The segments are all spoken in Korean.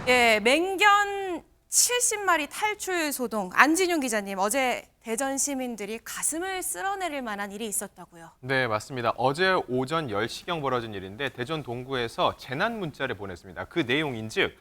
예, 맹견 70마리 탈출 소동. 안진용 기자님, 어제 대전 시민들이 가슴을 쓸어내릴 만한 일이 있었다고요. 네, 맞습니다. 어제 오전 10시경 벌어진 일인데 대전 동구에서 재난 문자를 보냈습니다. 그 내용인즉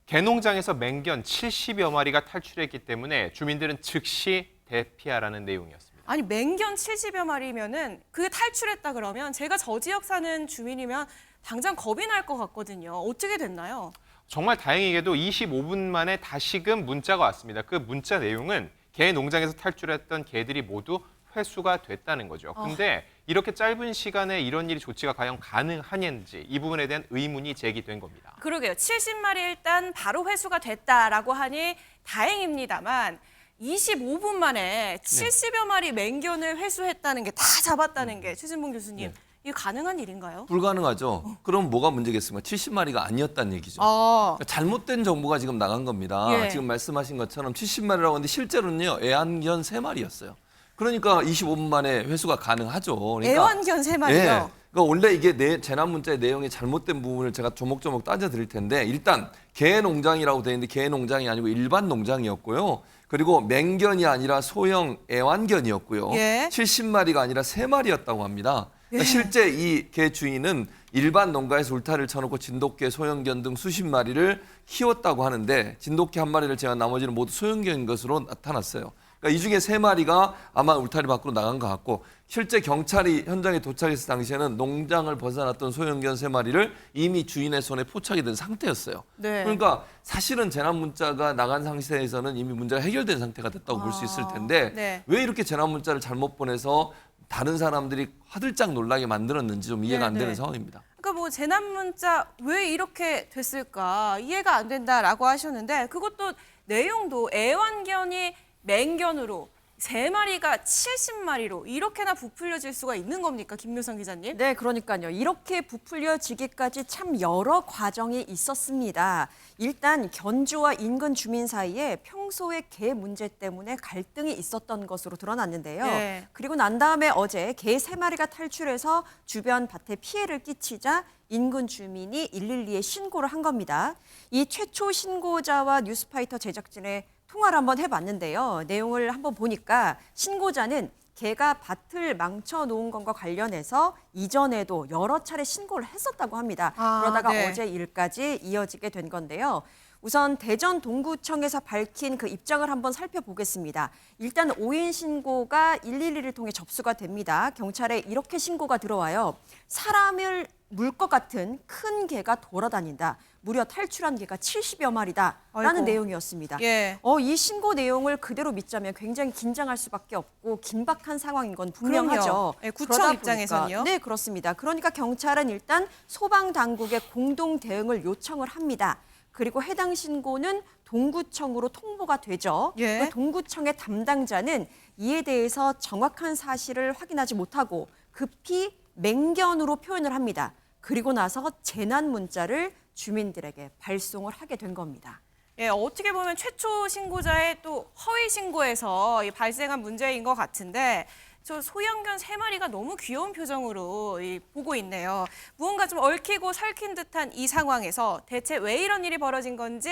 개농장에서 맹견 70여 마리가 탈출했기 때문에 주민들은 즉시 대피하라는 내용이었습니다. 아니, 맹견 70여 마리면은 그 탈출했다 그러면 제가 저 지역 사는 주민이면 당장 겁이 날 것 같거든요. 어떻게 됐나요? 정말 다행히게도 25분 만에 다시금 문자가 왔습니다. 그 문자 내용은 개 농장에서 탈출했던 개들이 모두 회수가 됐다는 거죠. 근데 이렇게 짧은 시간에 이런 일이 조치가 과연 가능하냐는지 이 부분에 대한 의문이 제기된 겁니다. 그러게요. 70마리 일단 바로 회수가 됐다라고 하니 다행입니다만 25분 만에 70여 마리 맹견을 회수했다는 게 다 잡았다는 게 최진봉 교수님. 이게 가능한 일인가요? 불가능하죠. 그럼 뭐가 문제겠습니까? 70마리가 아니었다는 얘기죠. 아, 그러니까 잘못된 정보가 지금 나간 겁니다. 예. 지금 말씀하신 것처럼 70마리라고 하는데 실제로는요. 애완견 3마리였어요. 그러니까 25분 만에 회수가 가능하죠. 그러니까, 애완견 3마리요? 예. 그러니까 원래 이게 재난 문자의 내용이 잘못된 부분을 제가 조목조목 따져 드릴 텐데 일단 개 농장이라고 되어 있는데 개 농장이 아니고 일반 농장이었고요. 그리고 맹견이 아니라 소형 애완견이었고요. 예. 70마리가 아니라 3마리였다고 합니다. 그러니까 실제 이 개 주인은 일반 농가에서 울타리를 쳐놓고 진돗개, 소형견 등 수십 마리를 키웠다고 하는데 진돗개 한 마리를 제외한 나머지는 모두 소형견인 것으로 나타났어요. 그러니까 이 중에 3마리가 아마 울타리 밖으로 나간 것 같고 실제 경찰이 현장에 도착했을 당시에는 농장을 벗어났던 소형견 3마리를 이미 주인의 손에 포착이 된 상태였어요. 네. 그러니까 사실은 재난 문자가 나간 상태에서는 이미 문제가 해결된 상태가 됐다고 볼 수 있을 텐데 네. 왜 이렇게 재난 문자를 잘못 보내서 다른 사람들이 화들짝 놀라게 만들었는지 좀 이해가 안 네, 되는 네. 상황입니다. 그러니까 뭐 재난 문자 왜 이렇게 됐을까 이해가 안 된다라고 하셨는데 그것도 내용도 애완견이 맹견으로 3마리가 70마리로 이렇게나 부풀려질 수가 있는 겁니까, 김묘성 기자님? 네, 그러니까요. 이렇게 부풀려지기까지 참 여러 과정이 있었습니다. 일단 견주와 인근 주민 사이에 평소에 개 문제 때문에 갈등이 있었던 것으로 드러났는데요. 네. 그리고 난 다음에 어제 개 3마리가 탈출해서 주변 밭에 피해를 끼치자 인근 주민이 112에 신고를 한 겁니다. 이 최초 신고자와 뉴스파이터 제작진의 통화를 한번 해봤는데요. 내용을 한번 보니까 신고자는 개가 밭을 망쳐놓은 것과 관련해서 이전에도 여러 차례 신고를 했었다고 합니다. 아, 그러다가 네. 어제 일까지 이어지게 된 건데요. 우선 대전 동구청에서 밝힌 그 입장을 한번 살펴보겠습니다. 일단 오인 신고가 112를 통해 접수가 됩니다. 경찰에 이렇게 신고가 들어와요. 사람을 물 것 같은 큰 개가 돌아다닌다. 무려 탈출한 개가 70여 마리다라는 아이고. 내용이었습니다. 예. 이 신고 내용을 그대로 믿자면 굉장히 긴장할 수밖에 없고 긴박한 상황인 건 분명하죠. 그럼요. 예, 구청 그러다 입장에서는요? 보니까, 네, 그렇습니다. 그러니까 경찰은 일단 소방당국에 공동 대응을 요청을 합니다. 그리고 해당 신고는 동구청으로 통보가 되죠. 예. 그 동구청의 담당자는 이에 대해서 정확한 사실을 확인하지 못하고 급히 맹견으로 표현을 합니다. 그리고 나서 재난 문자를 주민들에게 발송을 하게 된 겁니다. 예, 어떻게 보면 최초 신고자의 또 허위 신고에서 이 발생한 문제인 것 같은데 저 소형견 3마리가 너무 귀여운 표정으로 보고 있네요. 무언가 좀 얽히고 설킨 듯한 이 상황에서 대체 왜 이런 일이 벌어진 건지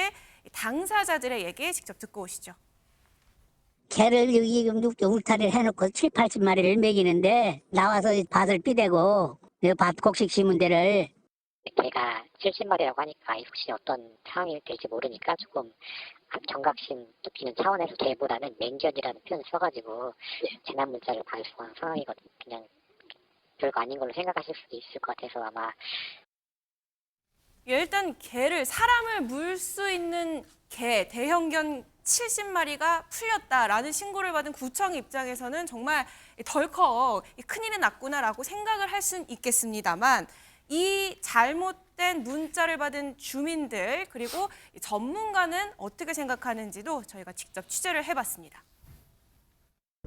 당사자들의 얘기 직접 듣고 오시죠. 개를 여기 울타리를 해놓고 7, 80마리를 먹이는데 나와서 밭을 삐대고 밭 곡식 심은 데를 개가 70마리라고 하니까 혹시 어떤 상황이 될지 모르니까 조금 경각심 높이는 차원에서 개보다는 맹견이라는 표현을 써가지고 재난 문자를 발송한 상황이거든요. 그냥 별거 아닌 걸로 생각하실 수도 있을 것 같아서 아마 예, 일단 개를 사람을 물 수 있는 개 대형견 70마리가 풀렸다라는 신고를 받은 구청 입장에서는 정말 덜컥 큰일이 났구나라고 생각을 할 수는 있겠습니다만 이 잘못된 문자를 받은 주민들 그리고 전문가는 어떻게 생각하는지도 저희가 직접 취재를 해봤습니다.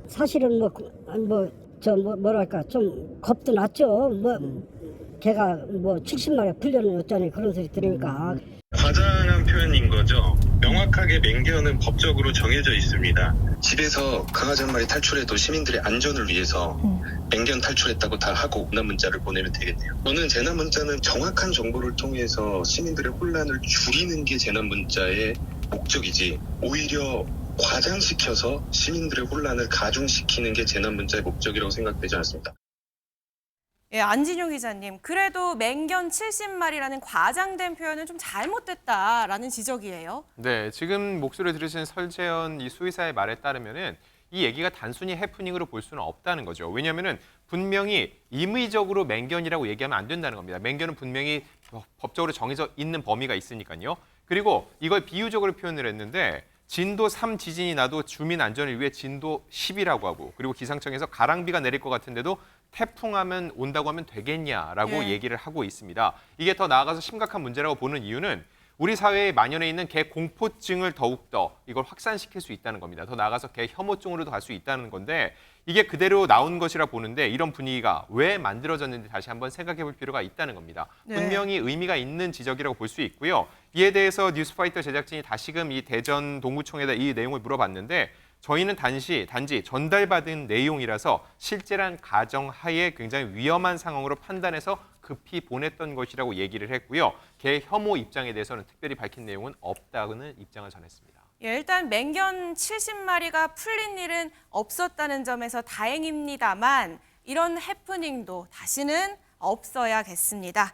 사실은 뭐랄까 좀 겁도 났죠. 개가 뭐 70마리 풀려는 어쩌니 그런 소리 들으니까. 과장한 표현인 거죠. 명확하게 맹견은 법적으로 정해져 있습니다. 집에서 강아지 한 마리 탈출해도 시민들의 안전을 위해서 맹견 탈출했다고 다 하고 재난 문자를 보내면 되겠네요. 저는 재난 문자는 정확한 정보를 통해서 시민들의 혼란을 줄이는 게 재난 문자의 목적이지, 오히려 과장시켜서 시민들의 혼란을 가중시키는 게 재난 문자의 목적이라고 생각되지 않습니다. 예, 안진용 기자님, 그래도 맹견 70마리라는 과장된 표현은 좀 잘못됐다라는 지적이에요. 네, 지금 목소리 들으신 설재현 이 수의사의 말에 따르면은 이 얘기가 단순히 해프닝으로 볼 수는 없다는 거죠. 왜냐하면은 분명히 임의적으로 맹견이라고 얘기하면 안 된다는 겁니다. 맹견은 분명히 법적으로 정해져 있는 범위가 있으니까요. 그리고 이걸 비유적으로 표현을 했는데 진도 3 지진이 나도 주민 안전을 위해 진도 10이라고 하고, 그리고 기상청에서 가랑비가 내릴 것 같은데도 태풍하면 온다고 하면 되겠냐라고 예. 얘기를 하고 있습니다. 이게 더 나아가서 심각한 문제라고 보는 이유는 우리 사회에 만연해 있는 개 공포증을 더욱더 이걸 확산시킬 수 있다는 겁니다. 더 나아가서 개 혐오증으로도 갈 수 있다는 건데, 이게 그대로 나온 것이라 보는데 이런 분위기가 왜 만들어졌는지 다시 한번 생각해 볼 필요가 있다는 겁니다. 네. 분명히 의미가 있는 지적이라고 볼 수 있고요. 이에 대해서 뉴스파이터 제작진이 다시금 이 대전 동구청에다 이 내용을 물어봤는데, 저희는 단지 전달받은 내용이라서 실제란 가정하에 굉장히 위험한 상황으로 판단해서 급히 보냈던 것이라고 얘기를 했고요. 개 혐오 입장에 대해서는 특별히 밝힌 내용은 없다는 입장을 전했습니다. 예, 일단 맹견 70마리가 풀린 일은 없었다는 점에서 다행입니다만 이런 해프닝도 다시는 없어야겠습니다.